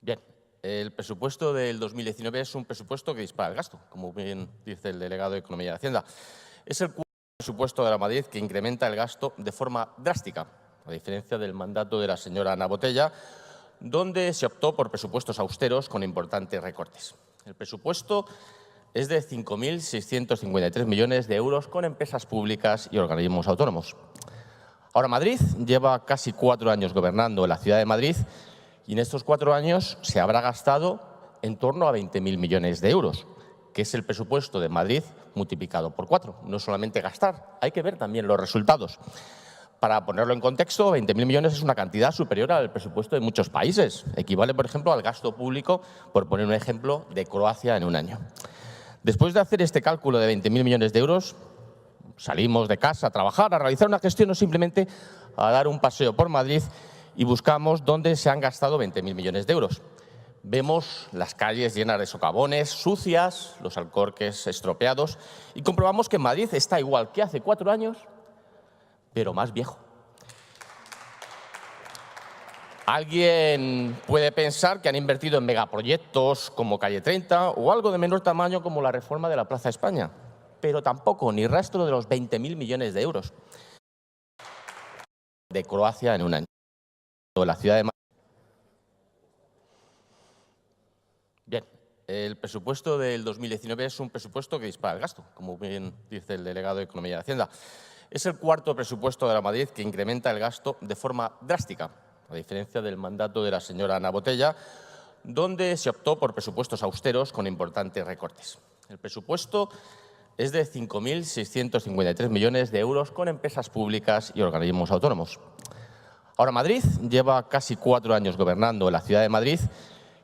Bien, el presupuesto del 2019 es un presupuesto que dispara el gasto, como bien dice el delegado de Economía y Hacienda. Es el cuarto presupuesto de la Madrid que incrementa el gasto de forma drástica, a diferencia del mandato de la señora Ana Botella, donde se optó por presupuestos austeros con importantes recortes. El presupuesto es de 5.653 millones de euros con empresas públicas y organismos autónomos. Ahora, Madrid lleva casi 4 años gobernando en la ciudad de Madrid y en estos 4 años se habrá gastado en torno a 20.000 millones de euros, que es el presupuesto de Madrid multiplicado por 4. No solamente gastar, hay que ver también los resultados. Para ponerlo en contexto, 20.000 millones es una cantidad superior al presupuesto de muchos países. Equivale, por ejemplo, al gasto público, por poner un ejemplo, de Croacia en un año. Después de hacer este cálculo de 20.000 millones de euros, salimos de casa a trabajar, a realizar una gestión o simplemente a dar un paseo por Madrid y buscamos dónde se han gastado 20.000 millones de euros. Vemos las calles llenas de socavones, sucias, los alcorques estropeados y comprobamos que Madrid está igual que hace 4 años, pero más viejo. Alguien puede pensar que han invertido en megaproyectos como Calle 30 o algo de menor tamaño como la reforma de la Plaza España, pero tampoco ni rastro de los 20.000 millones de euros de Croacia en un año. La ciudad de Madrid. Bien, el presupuesto del 2019 es un presupuesto que dispara el gasto, como bien dice el delegado de Economía y Hacienda. Es el cuarto presupuesto de la Madrid que incrementa el gasto de forma drástica, a diferencia del mandato de la señora Ana Botella, donde se optó por presupuestos austeros con importantes recortes. El presupuesto es de 5.653 millones de euros con empresas públicas y organismos autónomos. Ahora, Madrid lleva casi 4 años gobernando en la ciudad de Madrid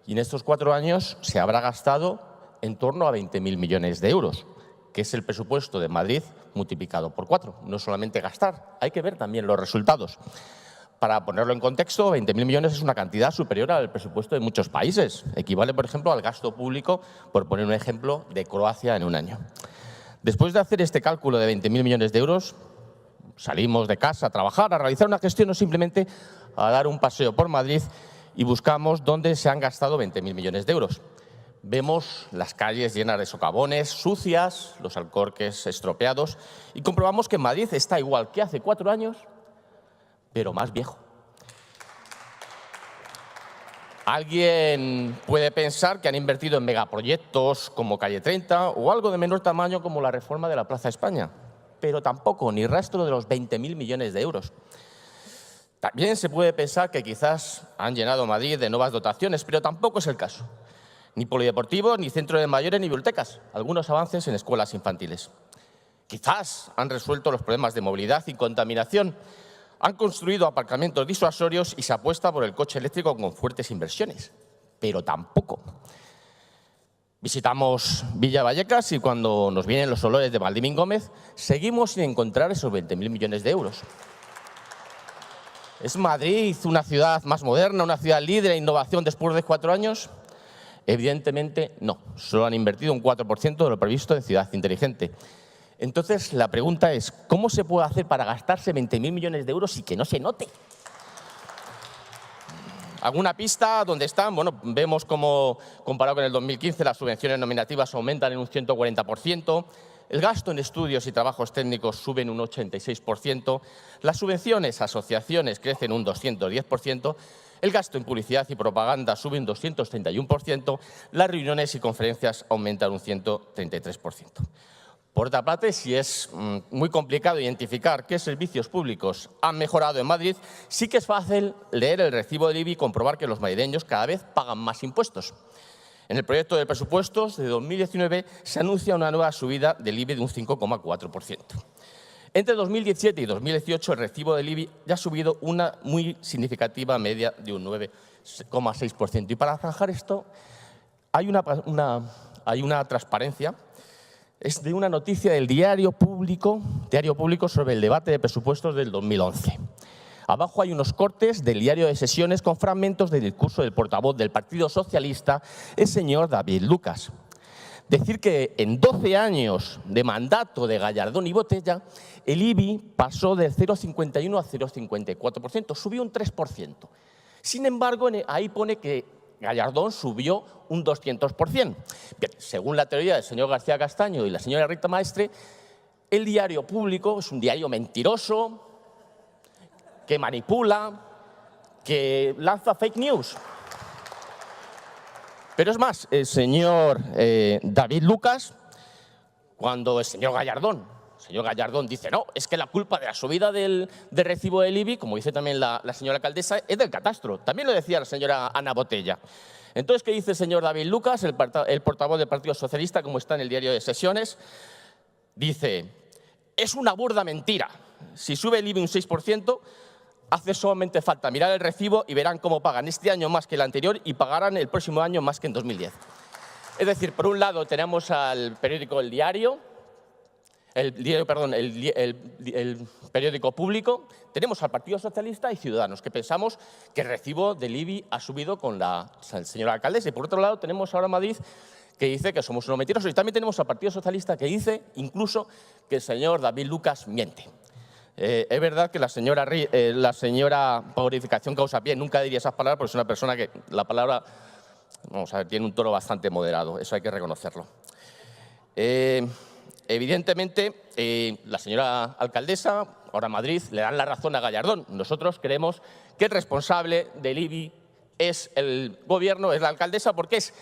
y en estos 4 años se habrá gastado en torno a 20.000 millones de euros, que es el presupuesto de Madrid multiplicado por 4. No solamente gastar, hay que ver también los resultados. Para ponerlo en contexto, 20.000 millones es una cantidad superior al presupuesto de muchos países. Equivale, por ejemplo, al gasto público, por poner un ejemplo, de Croacia en un año. Después de hacer este cálculo de 20.000 millones de euros, salimos de casa a trabajar, a realizar una gestión o simplemente a dar un paseo por Madrid y buscamos dónde se han gastado 20.000 millones de euros. Vemos las calles llenas de socavones, sucias, los alcorques estropeados y comprobamos que Madrid está igual que hace 4 años, pero más viejo. Alguien puede pensar que han invertido en megaproyectos como Calle 30 o algo de menor tamaño como la reforma de la Plaza España, pero tampoco ni rastro de los 20.000 millones de euros. También se puede pensar que quizás han llenado Madrid de nuevas dotaciones, pero tampoco es el caso. Ni polideportivos, ni centros de mayores, ni bibliotecas. Algunos avances en escuelas infantiles. Quizás han resuelto los problemas de movilidad y contaminación. Han construido aparcamientos disuasorios y se apuesta por el coche eléctrico con fuertes inversiones, pero tampoco. Visitamos Villa Vallecas y cuando nos vienen los olores de Valdivín Gómez, seguimos sin encontrar esos 20.000 millones de euros. ¿Es Madrid una ciudad más moderna, una ciudad líder en innovación después de 4 años? Evidentemente no. Solo han invertido un 4% de lo previsto en ciudad inteligente. Entonces, la pregunta es, ¿cómo se puede hacer para gastarse 20.000 millones de euros y que no se note? ¿Alguna pista? ¿Dónde están? Bueno, vemos cómo, comparado con el 2015, las subvenciones nominativas aumentan en un 140%, el gasto en estudios y trabajos técnicos sube en un 86%, las subvenciones a asociaciones crecen un 210%, el gasto en publicidad y propaganda sube un 231%, las reuniones y conferencias aumentan un 133%. Por otra parte, si es muy complicado identificar qué servicios públicos han mejorado en Madrid, sí que es fácil leer el recibo del IBI y comprobar que los madrileños cada vez pagan más impuestos. En el proyecto de presupuestos de 2019 se anuncia una nueva subida del IBI de un 5,4%. Entre 2017 y 2018 el recibo del IBI ya ha subido una muy significativa media de un 9,6%. Y para zanjar esto hay una transparencia. Es de una noticia del Diario Público sobre el debate de presupuestos del 2011. Abajo hay unos cortes del diario de sesiones con fragmentos del discurso del portavoz del Partido Socialista, el señor David Lucas. Decir que en 12 años de mandato de Gallardón y Botella, el IBI pasó del 0,51 a 0,54%, subió un 3%. Sin embargo, ahí pone que Gallardón subió un 200%. Bien, según la teoría del señor García Castaño y la señora Rita Maestre, el diario público es un diario mentiroso, que manipula, que lanza fake news. Pero es más, el señor David Lucas, cuando el señor Gallardón dice, no, es que la culpa de la subida del recibo del IBI, como dice también la señora alcaldesa, es del catastro. También lo decía la señora Ana Botella. Entonces, ¿qué dice el señor David Lucas, el portavoz del Partido Socialista, como está en el diario de sesiones? Dice, es una burda mentira. Si sube el IBI un 6%, hace solamente falta mirar el recibo y verán cómo pagan este año más que el anterior y pagarán el próximo año más que en 2010. Es decir, por un lado tenemos al periódico El Diario, el periódico público, tenemos al Partido Socialista y Ciudadanos, que pensamos que el recibo del IBI ha subido con la señora alcaldesa. Y por otro lado tenemos ahora Madrid, que dice que somos unos mentirosos. Y también tenemos al Partido Socialista, que dice incluso que el señor David Lucas miente. Es verdad que la señora Purificación Causa Pie nunca diría esas palabras, porque es una persona que la palabra, vamos a ver, tiene un tono bastante moderado, eso hay que reconocerlo. Evidentemente, la señora alcaldesa, ahora Madrid, le dan la razón a Gallardón. Nosotros creemos que el responsable del IBI es el gobierno, es la alcaldesa, porque es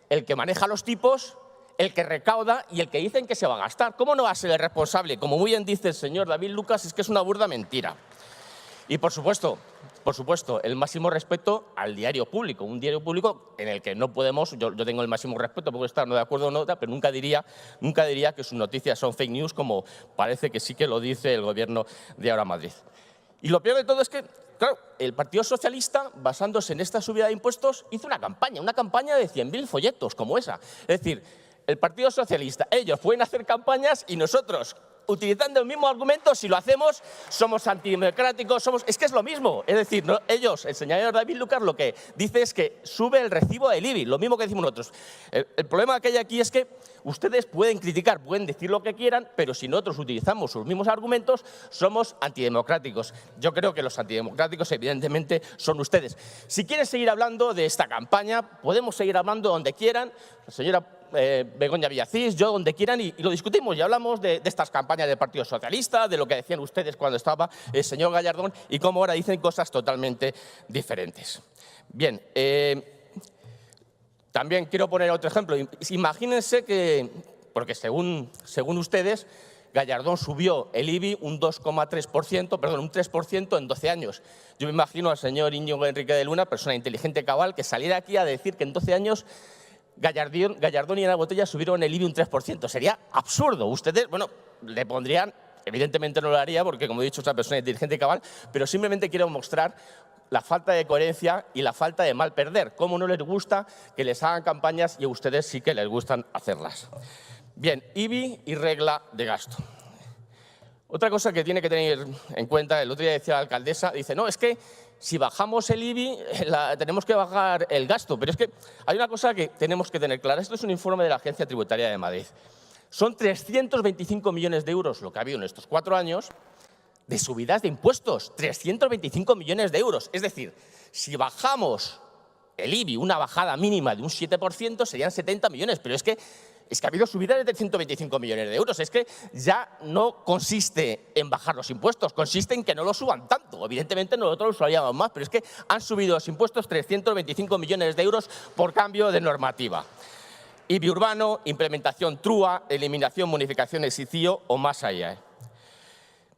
el que maneja los tipos, el que recauda y el que dicen que se va a gastar. ¿Cómo no va a ser el responsable? Como muy bien dice el señor David Lucas, es que es una burda mentira. Y por supuesto, el máximo respeto al diario público, un diario público en el que no podemos, yo tengo el máximo respeto, puedo estar no de acuerdo o no, pero nunca diría que sus noticias son fake news, como parece que sí que lo dice el gobierno de ahora Madrid. Y lo peor de todo es que, claro, el Partido Socialista, basándose en esta subida de impuestos, hizo una campaña de 100.000 folletos como esa. Es decir, el Partido Socialista, ellos pueden hacer campañas y nosotros, utilizando el mismo argumento, si lo hacemos, somos antidemocráticos, es que es lo mismo. Es decir, ¿no? Ellos, el señor David Lucas, lo que dice es que sube el recibo del IBI, lo mismo que decimos nosotros. El problema que hay aquí es que ustedes pueden criticar, pueden decir lo que quieran, pero si nosotros utilizamos sus mismos argumentos, somos antidemocráticos. Yo creo que los antidemocráticos, evidentemente, son ustedes. Si quieren seguir hablando de esta campaña, podemos seguir hablando donde quieran. La señora Begoña Villacís, yo, donde quieran, y lo discutimos y hablamos de estas campañas del Partido Socialista, de lo que decían ustedes cuando estaba el señor Gallardón y cómo ahora dicen cosas totalmente diferentes. Bien, también quiero poner otro ejemplo. Imagínense que, porque según ustedes, Gallardón subió el IBI un 2,3%, perdón, un 3% en 12 años. Yo me imagino al señor Íñigo Enrique de Luna, persona inteligente cabal, que saliera aquí a decir que en 12 años Gallardón y Ana Botella subieron el IBI un 3%. Sería absurdo. Ustedes, bueno, le pondrían, evidentemente no lo haría porque, como he dicho, es una persona inteligente y cabal, pero simplemente quiero mostrar la falta de coherencia y la falta de mal perder. Cómo no les gusta que les hagan campañas y a ustedes sí que les gustan hacerlas. Bien, IBI y regla de gasto. Otra cosa que tiene que tener en cuenta, el otro día decía la alcaldesa, dice, no, es que si bajamos el IBI tenemos que bajar el gasto, pero es que hay una cosa que tenemos que tener clara. Esto es un informe de la Agencia Tributaria de Madrid. Son 325 millones de euros lo que ha habido en estos 4 años de subidas de impuestos, 325 millones de euros. Es decir, si bajamos el IBI, una bajada mínima de un 7%, serían 70 millones, pero es que ha habido subidas de 125 millones de euros. Es que ya no consiste en bajar los impuestos, consiste en que no los suban tanto. Evidentemente nosotros los subiríamos más, pero es que han subido los impuestos 325 millones de euros por cambio de normativa. IBI urbano, implementación TRUA, eliminación, bonificaciones y CIO o más allá.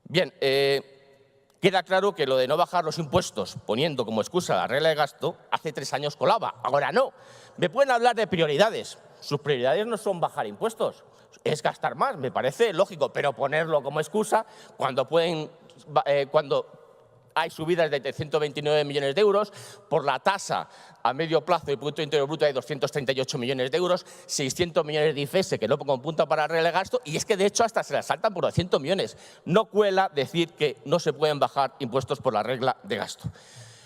Bien, queda claro que lo de no bajar los impuestos poniendo como excusa la regla de gasto, hace 3 años colaba, ahora no. Me pueden hablar de prioridades. Sus prioridades no son bajar impuestos, es gastar más, me parece lógico, pero ponerlo como excusa cuando hay subidas de 329 millones de euros, por la tasa a medio plazo del Producto Interior Bruto hay 238 millones de euros, 600 millones de IFS que no computa para el regla de gasto, y es que de hecho hasta se la saltan por 200 millones. No cuela decir que no se pueden bajar impuestos por la regla de gasto.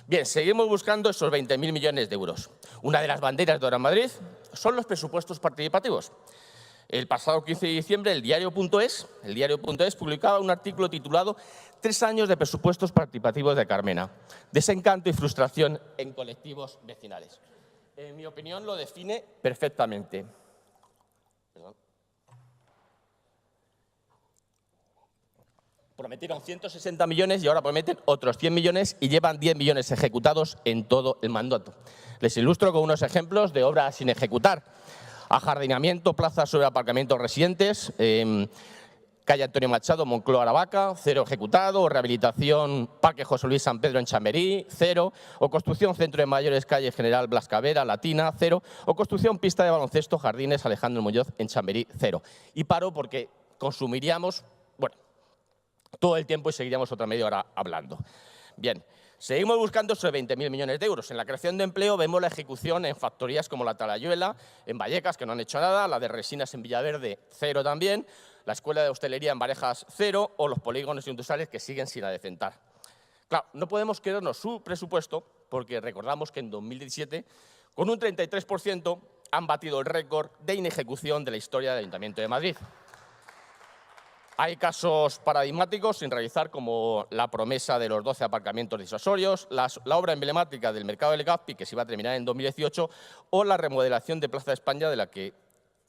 Bien, seguimos buscando esos 20.000 millones de euros. Una de las banderas de ahora en Madrid son los presupuestos participativos. El pasado 15 de diciembre, el diario.es publicaba un artículo titulado «3 años de presupuestos participativos de Carmena. Desencanto y frustración en colectivos vecinales». En mi opinión, lo define perfectamente. Perdón. Prometieron 160 millones y ahora prometen otros 100 millones y llevan 10 millones ejecutados en todo el mandato. Les ilustro con unos ejemplos de obras sin ejecutar. Ajardinamiento, plazas sobre aparcamientos residentes, calle Antonio Machado, Moncloa, Aravaca, 0 ejecutado. Rehabilitación, Parque José Luis San Pedro en Chamberí, 0. O construcción, Centro de Mayores, calle General Blas Cavera, Latina, 0. O construcción, pista de baloncesto, Jardines Alejandro Muñoz en Chamberí, 0. Y paro porque consumiríamos, bueno, todo el tiempo y seguiríamos otra media hora hablando. Bien, seguimos buscando sobre 20.000 millones de euros. En la creación de empleo vemos la ejecución en factorías como la Talayuela, en Vallecas, que no han hecho nada, la de Resinas en Villaverde, 0 también, la Escuela de Hostelería en Barejas, 0, o los polígonos industriales que siguen sin adecentar. Claro, no podemos querernos su presupuesto porque recordamos que en 2017, con un 33%, han batido el récord de inejecución de la historia del Ayuntamiento de Madrid. Hay casos paradigmáticos sin realizar, como la promesa de los 12 aparcamientos disuasorios, la obra emblemática del mercado de Legazpi, que se iba a terminar en 2018, o la remodelación de Plaza de España, de la que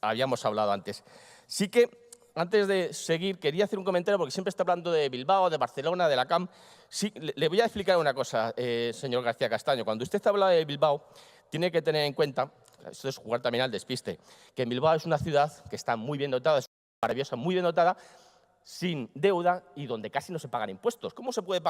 habíamos hablado antes. Sí que, antes de seguir, quería hacer un comentario, porque siempre está hablando de Bilbao, de Barcelona, de la CAM. Sí, le voy a explicar una cosa, señor García Castaño. Cuando usted habla de Bilbao, tiene que tener en cuenta, esto es jugar también al despiste, que Bilbao es una ciudad que está muy bien dotada, es maravillosa, muy bien dotada, sin deuda y donde casi no se pagan impuestos. ¿Cómo se puede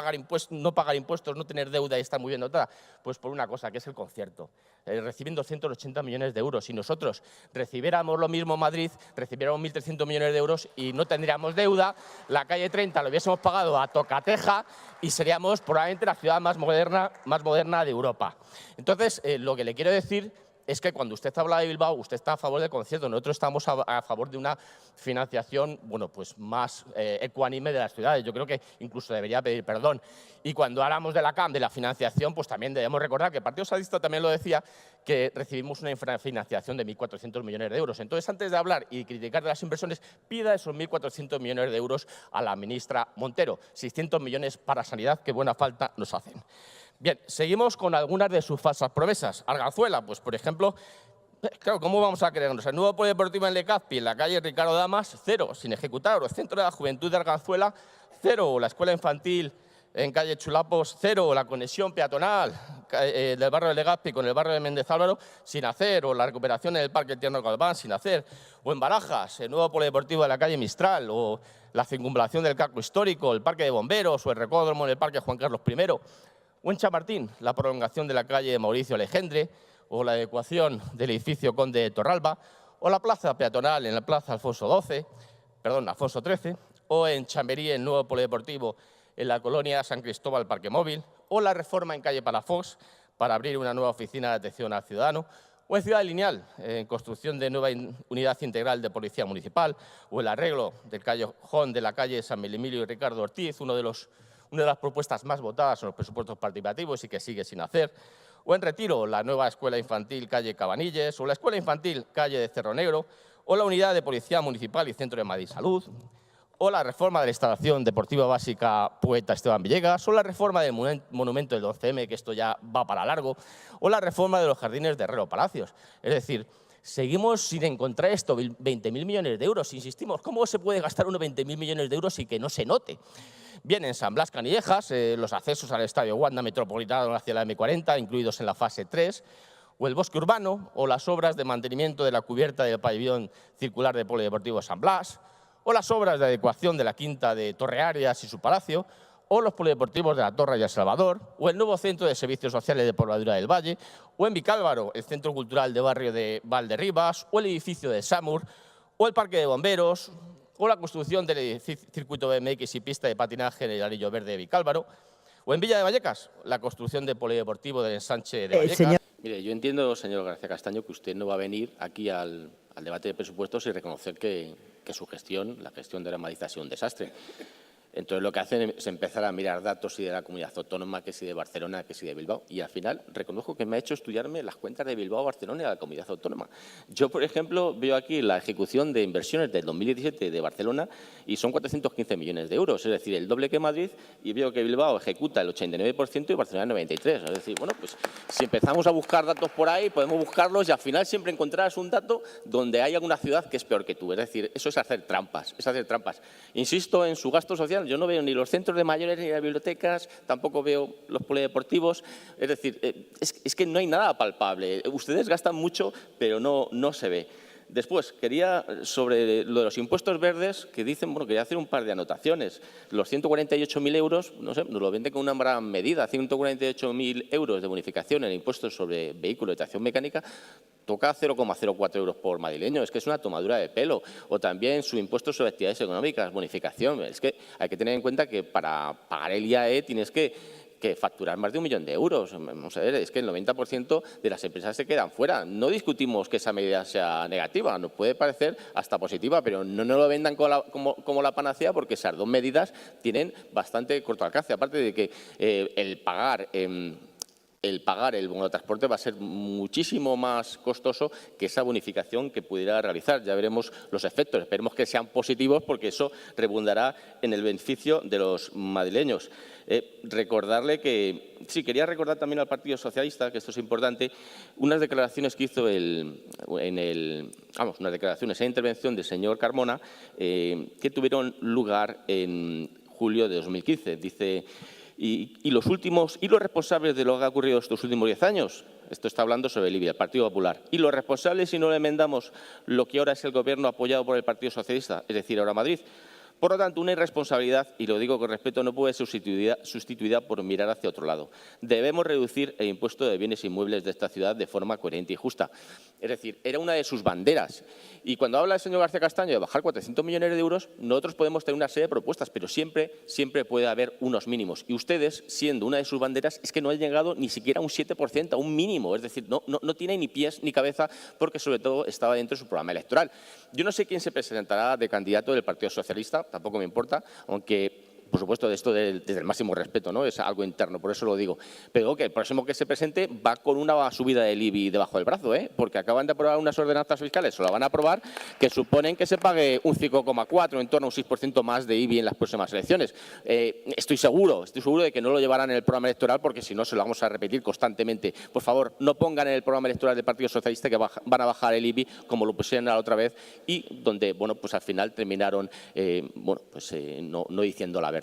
no pagar impuestos, no tener deuda y estar muy bien dotada? Pues por una cosa, que es el concierto. Reciben 280 millones de euros. Si nosotros recibiéramos lo mismo en Madrid, recibiéramos 1.300 millones de euros y no tendríamos deuda, la calle 30 lo hubiésemos pagado a tocateja y seríamos probablemente la ciudad más moderna de Europa. Entonces, lo que le quiero decir es que cuando usted habla de Bilbao, usted está a favor del concierto. Nosotros estamos a favor de una financiación, bueno, pues más ecuánime de las ciudades. Yo creo que incluso debería pedir perdón. Y cuando hablamos de la CAM, de la financiación, pues también debemos recordar que el Partido Socialista también lo decía, que recibimos una financiación de 1.400 millones de euros. Entonces, antes de hablar y criticar de las inversiones, pida esos 1.400 millones de euros a la ministra Montero. 600 millones para sanidad, que buena falta nos hacen. Bien, seguimos con algunas de sus falsas promesas. Arganzuela, pues por ejemplo, claro, ¿cómo vamos a creernos? El nuevo polideportivo en Legazpi, en la calle Ricardo Damas, 0, sin ejecutar. O el Centro de la Juventud de Arganzuela, 0. O la escuela infantil en calle Chulapos, 0. O la conexión peatonal del barrio de Legazpi con el barrio de Méndez Álvaro, sin hacer. O la recuperación en el Parque Tierno Galván, sin hacer. O en Barajas, el nuevo polideportivo de la calle Mistral. O la circunvalación del casco histórico, el Parque de Bomberos o el recódromo en el Parque Juan Carlos I. O en Chamartín, la prolongación de la calle Mauricio Alejandre, o la adecuación del edificio Conde de Torralba, o la plaza peatonal en la plaza Alfonso XIII, o en Chamberí, el nuevo polideportivo en la colonia San Cristóbal Parque Móvil, o la reforma en calle Palafox para abrir una nueva oficina de atención al ciudadano, o en Ciudad Lineal, en construcción de nueva unidad integral de policía municipal, o el arreglo del callejón de la calle San Emilio y Ricardo Ortiz, una de las propuestas más votadas en los presupuestos participativos y que sigue sin hacer. O en Retiro, la nueva escuela infantil calle Cabanilles, o la escuela infantil calle de Cerro Negro, o la unidad de policía municipal y centro de Madrid Salud, o la reforma de la instalación deportiva básica Poeta Esteban Villegas, o la reforma del monumento del 11M, que esto ya va para largo, o la reforma de los jardines de Herrero Palacios. Es decir, seguimos sin encontrar esto, 20.000 millones de euros, insistimos. ¿Cómo se puede gastar unos 20.000 millones de euros y que no se note? Bien, en San Blas Canillejas, los accesos al Estadio Wanda Metropolitano hacia la M40, incluidos en la fase 3, o el bosque urbano, o las obras de mantenimiento de la cubierta del pabellón circular del Polideportivo San Blas, o las obras de adecuación de la quinta de Torrearias y su palacio, o los polideportivos de La Torre y El Salvador, o el nuevo centro de servicios sociales de Pobladura del Valle, o en Vicálvaro, el centro cultural de barrio de Valderribas, o el edificio de Samur, o el parque de bomberos, o la construcción del circuito BMX y pista de patinaje en el Anillo Verde de Vicálvaro, o en Villa de Vallecas, la construcción del polideportivo del ensanche de Vallecas. Mire, yo entiendo, señor García Castaño, que usted no va a venir aquí al debate de presupuestos y reconocer que su gestión, la gestión de la Madrid, ha sido un desastre. Entonces, lo que hacen es empezar a mirar datos y de la comunidad autónoma, que si de Barcelona, que si de Bilbao. Y al final, reconozco que me ha hecho estudiarme las cuentas de Bilbao, Barcelona y de la comunidad autónoma. Yo, por ejemplo, veo aquí la ejecución de inversiones del 2017 de Barcelona y son 415 millones de euros, es decir, el doble que Madrid, y veo que Bilbao ejecuta el 89% y Barcelona el 93%. Es decir, bueno, pues si empezamos a buscar datos por ahí, podemos buscarlos y al final siempre encontrarás un dato donde hay alguna ciudad que es peor que tú. Es decir, eso es hacer trampas, Insisto en su gasto social. Yo no veo ni los centros de mayores ni las bibliotecas, tampoco veo los polideportivos. Es decir, es que no hay nada palpable. Ustedes gastan mucho, pero no se ve. Después, quería, sobre lo de los impuestos verdes, que dicen, bueno, quería hacer un par de anotaciones. Los 148.000 euros, no sé, nos lo venden con una gran medida. 148.000 euros de bonificación en impuestos sobre vehículos de tracción mecánica, toca 0,04 euros por madrileño. Es que es una tomadura de pelo. O también su impuesto sobre actividades económicas, bonificación. Es que hay que tener en cuenta que para pagar el IAE tienes que facturar más de 1 millón de euros. Vamos a ver, es que el 90% de las empresas se quedan fuera. No discutimos que esa medida sea negativa, nos puede parecer hasta positiva, pero no nos lo vendan como la panacea, porque esas dos medidas tienen bastante corto alcance. Aparte de que el pagar el bono de transporte va a ser muchísimo más costoso que esa bonificación que pudiera realizar. Ya veremos los efectos. Esperemos que sean positivos, porque eso redundará en el beneficio de los madrileños. Recordarle que, sí, quería recordar también al Partido Socialista, que esto es importante, unas declaraciones que hizo unas declaraciones en intervención del señor Carmona, que tuvieron lugar en julio de 2015. Dice: y los responsables de lo que ha ocurrido estos últimos 10 años, esto está hablando sobre Libia, el Partido Popular, y los responsables, si no le enmendamos lo que ahora es el Gobierno apoyado por el Partido Socialista, es decir, ahora Madrid. Por lo tanto, una irresponsabilidad, y lo digo con respeto, no puede ser sustituida por mirar hacia otro lado. Debemos reducir el impuesto de bienes inmuebles de esta ciudad de forma coherente y justa. Es decir, era una de sus banderas. Y cuando habla el señor García Castaño de bajar 400 millones de euros, nosotros podemos tener una serie de propuestas, pero siempre puede haber unos mínimos. Y ustedes, siendo una de sus banderas, es que no han llegado ni siquiera a un 7%, a un mínimo. Es decir, no tiene ni pies ni cabeza, porque sobre todo estaba dentro de su programa electoral. Yo no sé quién se presentará de candidato del Partido Socialista, tampoco me importa, aunque, por supuesto, esto desde el máximo respeto, ¿no? Es algo interno, por eso lo digo. Pero que el próximo que se presente va con una subida del IBI debajo del brazo, porque acaban de aprobar unas ordenanzas fiscales, o la van a aprobar, que suponen que se pague un 5,4, en torno a un 6% más de IBI en las próximas elecciones. Estoy seguro de que no lo llevarán en el programa electoral, porque si no se lo vamos a repetir constantemente. Por favor, no pongan en el programa electoral del Partido Socialista que van a bajar el IBI, como lo pusieron la otra vez, y donde, bueno, pues al final terminaron no diciendo la verdad.